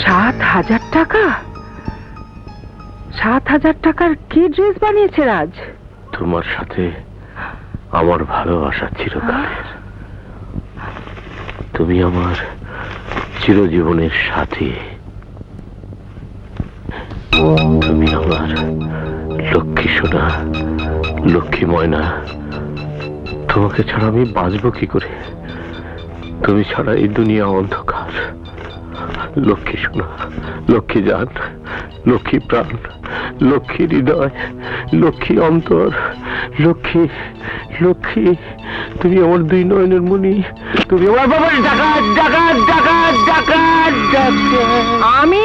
7,000 টাকা? 7,000 টাকার কি ড্রেস বানিয়েছে রাজ? তোমার সাথে আমার ভালোবাসা চিরকালের। তুমি আমার চিরজীবনের সাথী। তুমি আমার লক্ষ্মী সোনা, লক্ষ্মী ময়না। তোমাকে ছাড়া আমি বাঁচবো কি করে? তুমি ছাড়া এই দুনিয়া অন্ধকার। লক্ষ্মী সোনা, লক্ষ্মী জান, লক্ষ্মী প্রাণ, লক্ষ্মী হৃদয়, লক্ষ্মী অন্তর, লক্ষ্মী লক্ষ্মী। তুমি আমার দুই নয়নের মণি। তুমি আমার বাবার ডাকাত ডাকাত ডাকাত ডাকাত ডাকাত। আমি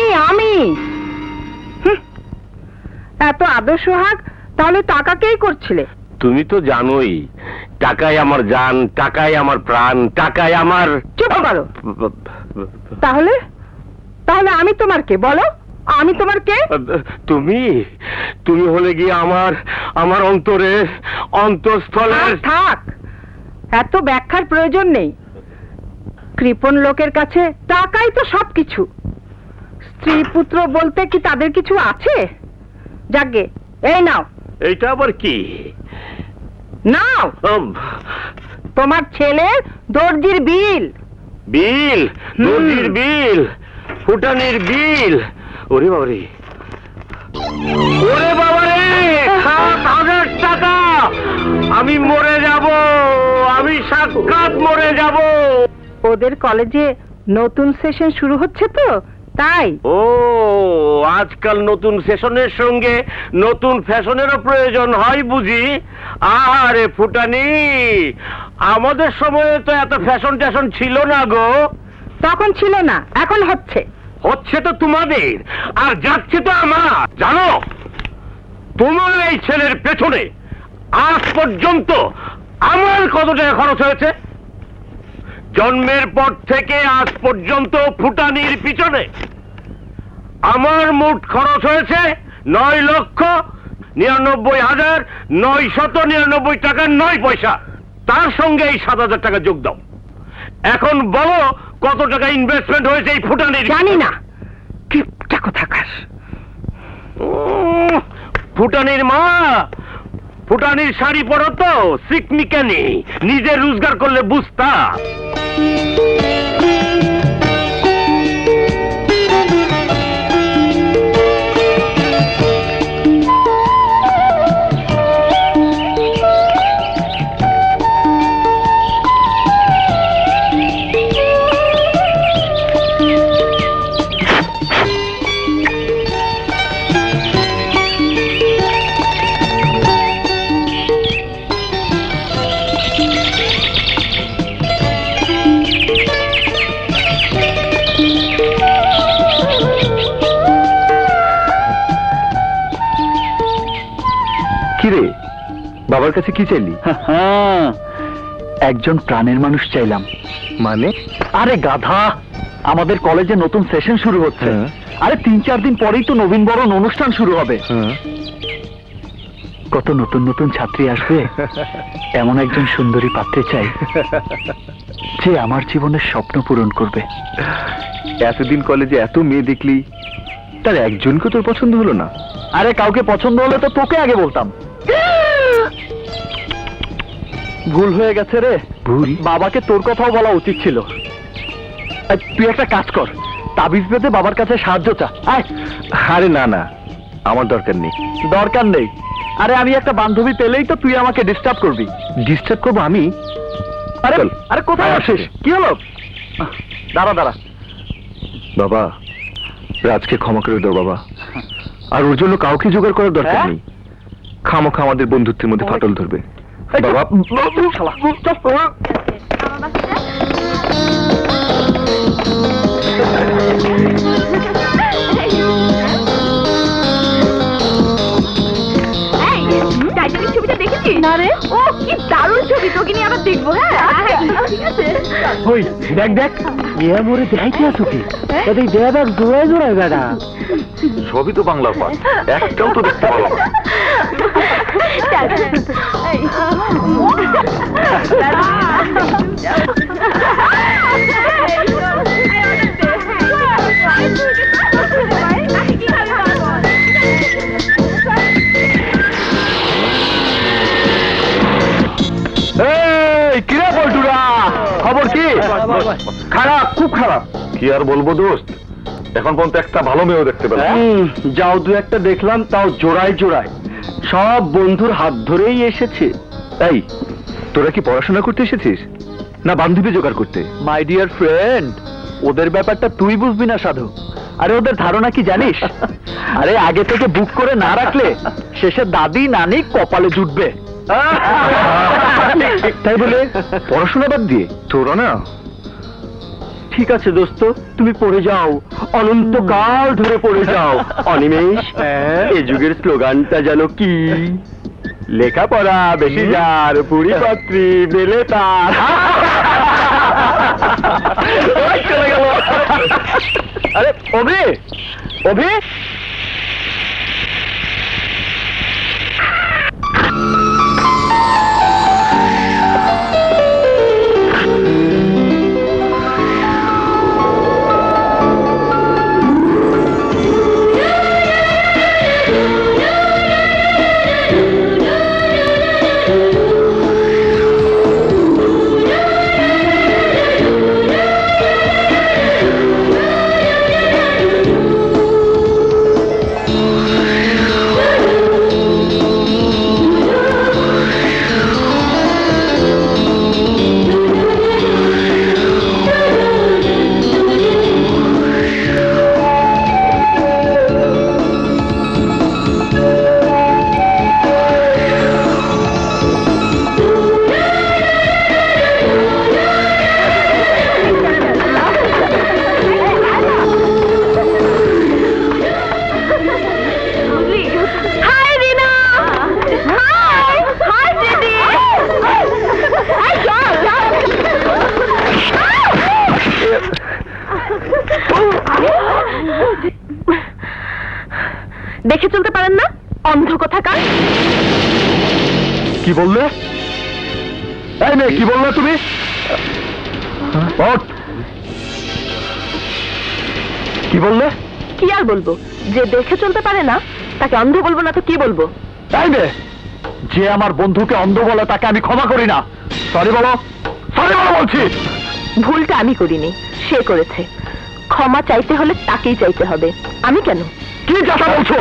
এত আদর সোহাগ, তাহলে টাকাকেই করছিলে? তুমি তো জানোই টাকাই আমার জান, টাকাই আমার প্রাণ, টাকাই আমার। চুপ করো। তাহলে তাহলে আমি তোমার কে বলো? আমি তোমার কে? তুমি তুমি হলে গিয়ে আমার অন্তরের অন্তঃস্থলের। থাক, এত ব্যাখ্যার প্রয়োজন নেই। কৃপণ লোকের কাছে টাকাই তো সবকিছু। স্ত্রী পুত্র বলতে কি তাদের কিছু আছে? যাগে, এই নাও। এইটা আবার কি? নাও, তোমার ছেলের দর্জির বিল। বিল? দর্জির বিল? ফুটানির বিল? ওরে বাবারে, ওরে বাবারে, 7,000 টাকা! আমি মরে যাব, আমি সাক্ষাৎ মরে যাব। ওদের কলেজে নতুন সেশন শুরু হচ্ছে তো, তাই। ও, আজকাল নতুন সেশনের সঙ্গে নতুন ফ্যাশনেরও প্রয়োজন হয় বুঝি? আরে ফুটানি, আমাদের সময়ে তো এত ফ্যাশন ট্যাশন ছিল না গো। তখন ছিল না, এখন হচ্ছে। হচ্ছে তো তোমাদের, আর যাচ্ছে তো আমার। জানো, তোমার এই ছেলের পেছনে আজ পর্যন্ত আমার কত টাকা খরচ হয়েছে? জন্মের পর থেকে আজ পর্যন্ত ফুটানির পিছনে আমার মোট খরচ হয়েছে 9,99,999 টাকা 9 পয়সা। তার সঙ্গে এই 7,000 টাকা যোগ দাও। এখন বলো কত টাকা ইনভেস্টমেন্ট হয়েছে এই ফুটানির? জানি না। কিপটা কোথাকার। ফুটানির মা, ফুটানির শাড়ি পরো তো সিকমিকানি, নিজে রোজগার করলে বুঝতা। কিরে, বাবার কাছে কি চাইলি? একজন প্রাণের মানুষ চাইলাম। মানে? আরে গাধা, আমাদের কলেজে নতুন সেশন শুরু হচ্ছে। আরে 3-4 দিন পরেই তো নবীন বরণ অনুষ্ঠান শুরু হবে। কত নতুন নতুন ছাত্রী আসবে। এমন একজন সুন্দরী পাত্রে চাই যে আমার জীবনের স্বপ্ন পূরণ করবে। এতদিন কলেজে এত মেয়ে দেখলি, তার একজনকে তোর পছন্দ হলো না? আরে কাউকে পছন্দ হলে তো তোকে আগে বলতাম। ভুল হয়ে গেছে রে। ভুল? বাবাকে তোর কথাও বলা উচিত ছিল। তুই একটা কাজ কর, তাবিজ বেঁধে বাবার কাছে সাহায্য চা। আরে না না, আমার দরকার নেই। দরকার নেই? আরে আমি একটা বান্ধবী পেলেই তো তুই আমাকে ডিস্টার্ব করবি। ডিস্টার্ব করবো আমি? আরে আরে কোথায় আসিস? কি হলো? দাঁড়া দাঁড়া। বাবা, রাজকে ক্ষমা করে দাও বাবা। আর ওর জন্য কাউকে জোগাড় করার দরকার নেই। খামোখা আমাদের বন্ধুত্বের মধ্যে ফাটল ধরবে। বাবা, টাইটানিক ছবিটা দেখেছিস? না রে। ও কি দারুণ ছবি, তোকে নিয়ে আবার দেখবো। হ্যাঁ ঠিক আছে। ওই দেখ দেখ, ইয়া মোরে দেখাইতে আছো কি? এই দেয়াবার জোড়ায় জোড়ায় বেড়া। সবই তো বাংলা পাঠ, একটাও তো দেখতে পারলাম না। এই এই কিরে বল্টুরা, খবর কি? খারাপ, খুব খারাপ। কি আর বলবো দোস্ত, এখন পর্যন্ত একটা ভালো মেয়েও দেখতে পেলাম। যাও দু একটা দেখলাম, তাও জোড়ায় জোড়ায়, সব বন্ধুর হাত ধরেই এসেছে। এই তোরা কি পড়াশোনা করতে এসেছিস না বান্ধবী জোগাড় করতে? মাই ডিয়ার ফ্রেন্ড, ওদের ব্যাপারটা তুই বুঝবি না সাধু। আরে ওদের ধারণা কি জানিস? আরে আগে থেকে বুক করে না রাখলে শেষে দাদি নানি কপালে জুটবে। তাই বলে পড়াশোনা বাদ দিয়ে তোরা না। ঠিক আছে দোস্ত, তুমি পড়ে যাও, অনন্তকাল ধরে পড়ে যাও। অনিমেষ, এ যুগের স্লোগানটা যেন কি? লেখাপড়া বেশি যার, পুরি পাত্রী বেলে তার। চলে গেল। আরে অভি, অভি, হাই রিনা, হাই হাই দিদি, দেখে চলতে পারেন না, অন্ধ কোথাকার। কি বললে? এই মেয়ে, কি বললে তুমি? ওঠ। কি বললে? কি আর বলবো, যে দেখে চলতে পারে না তাকে অন্ধ বলবো না তো কি বলবো? তাই রে, যে আমার বন্ধুকে অন্ধ বলে তাকে আমি ক্ষমা করি না। সরি বলো, সরি বলো বলছি। ভুলটা আমি করিনি, সে করেছে। ক্ষমা চাইতে হলে তাকেই চাইতে হবে, আমি কেন? কি কথা বলছো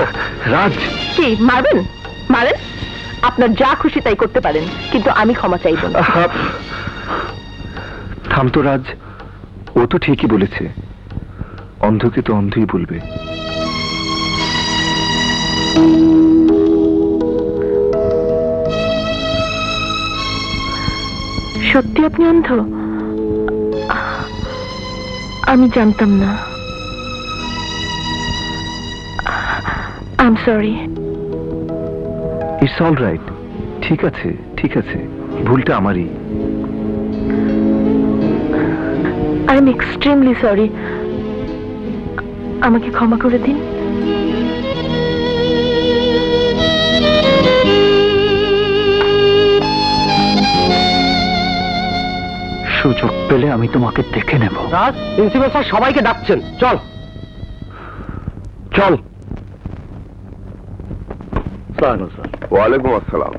রাজ? কি মারবেন? মারেন, আপনার যা খুশি তাই করতে পারেন, কিন্তু আমি ক্ষমা চাইব না। থাম তো রাজ, ও তো ঠিকই বলেছে, অন্ধকে তো অন্ধই বলবে। সত্যি আপনি অন্ধ? আমি জানতাম না। I am sorry. It's all right, ঠিক আছে ঠিক আছে, ভুলটা আমারই। I am extremely sorry. আমাকে ক্ষমা করে দিন। সুযোগ পেলে আমি তোমাকে দেখে নেব। রাজ, প্রিন্সিপাল স্যার সবাইকে ডাকছেন, চল চল। ওয়ালাইকুম আসসালাম।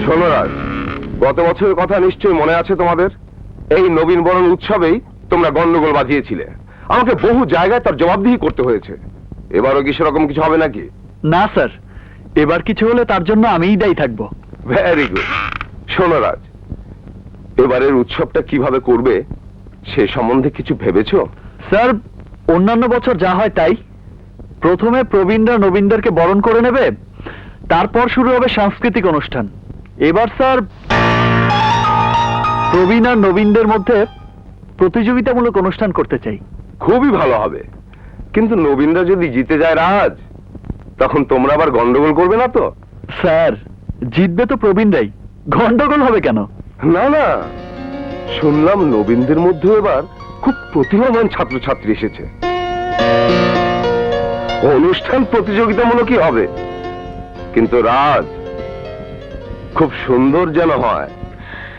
শোনো রাজ, গত বছরের কথা নিশ্চয়ই মনে আছে তোমাদের। এই নবীন বরণ উৎসবেই তোমরা গন্ডগোল বাজিয়েছিলে, আমাকে বহু জায়গায় তার জবাবদিহি করতে হয়েছে। এবারও কি সেরকম কিছু হবে নাকি? না স্যার, এবার কিছু হলে তার জন্য আমিই দায়ী থাকবো। Very good. শোনো রাজ, এবারের উৎসবটা কিভাবে করবে সে সম্বন্ধে কিছু ভেবেছো? স্যার, অন্যান্য বছর যা হয় তাই। প্রথমে প্রবীণরা নবীনদেরকে বরণ করে নেবে, তারপর শুরু হবে সাংস্কৃতিক অনুষ্ঠান। এবার স্যার প্রবীণ আর নবীনদের মধ্যে প্রতিযোগিতামূলক অনুষ্ঠান করতে চাই। খুবই ভালো হবে, কিন্তু নবীনরা যদি জিতে যায় রাজ, তখন তোমরা আবার গন্ডগোল করবে না তো? স্যার, জিতবে তো প্রবীণরাই, গন্ডগোল হবে কেন? না না, শুনলাম নবীনদের মধ্যে এবার খুব প্রতিভাবান ছাত্রছাত্রী এসেছে। অনুষ্ঠান প্রতিযোগিতামূলকই হবে, কিন্তু রাজ খুব সুন্দর যেন হয়।